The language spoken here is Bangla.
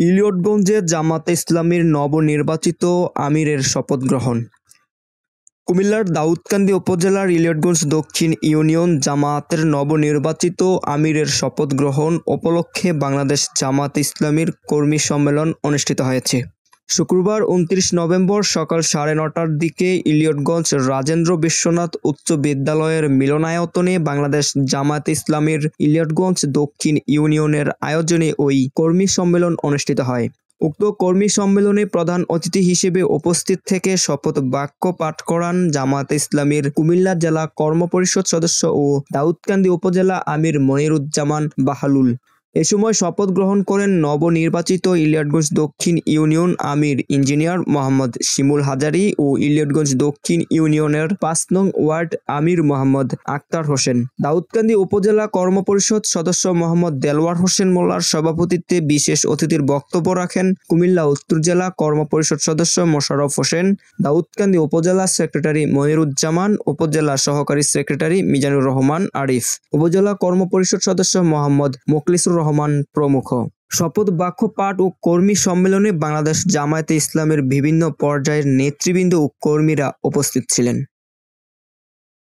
ইলিয়টগঞ্জে জামায়াতে ইসলামীর নবনির্বাচিত আমিরের শপথ গ্রহণ। কুমিল্লার দাউদকান্দি উপজেলার ইলিয়টগঞ্জ দক্ষিণ ইউনিয়ন জামায়াতের নবনির্বাচিত আমিরের শপথ গ্রহণ উপলক্ষে বাংলাদেশ জামায়াতে ইসলামীর কর্মী সম্মেলন অনুষ্ঠিত হয়েছে। শুক্রবার ২৯ নভেম্বর সকাল ৯:৩০টার দিকে ইলিয়টগঞ্জ রাজেন্দ্র বিশ্বনাথ উচ্চ বিদ্যালয়ের মিলনায়তনে বাংলাদেশ জামায়াতে ইসলামীর ইলিয়টগঞ্জ দক্ষিণ ইউনিয়নের আয়োজনে ওই কর্মী সম্মেলন অনুষ্ঠিত হয়। উক্ত কর্মী সম্মেলনে প্রধান অতিথি হিসেবে উপস্থিত থেকে শপথ বাক্য পাঠ করান জামায়াতে ইসলামীর কুমিল্লা জেলা কর্মপরিষদ সদস্য ও দাউদকান্দি উপজেলা আমির মনিরুজ্জামান বাহালুল। এ সময় শপথ গ্রহণ করেন নবনির্বাচিত ইলিয়টগঞ্জ দক্ষিণ ইউনিয়ন আমির ইঞ্জিনিয়ার মোহাম্মদ শিমুল হাজারী ও ইলিয়টগঞ্জ দক্ষিণ ইউনিয়নের ৫ নং ওয়ার্ড আমির মোহাম্মদ আক্তার হোসেন। দাউদকান্দি উপজেলা কর্মপরিষদ সদস্য মোহাম্মদ দেলওয়ার হোসেন মোল্লার সভাপতিত্বে বিশেষ অতিথির বক্তব্য রাখেন কুমিল্লা উত্তর জেলা কর্মপরিষদ সদস্য মোশাররফ হোসেন, দাউদকান্দি উপজেলা সেক্রেটারি মনিরুজ্জামান, উপজেলা সহকারী সেক্রেটারি মিজানুর রহমান আরিফ, উপজেলা কর্মপরিষদ সদস্য মোহাম্মদ মোখলিসুর রহমান প্রমুখ। শপথ বাক্য পাঠ ও কর্মী সম্মেলনে বাংলাদেশ জামায়াতে ইসলামের বিভিন্ন পর্যায়ের নেতৃবৃন্দ ও কর্মীরা উপস্থিত ছিলেন।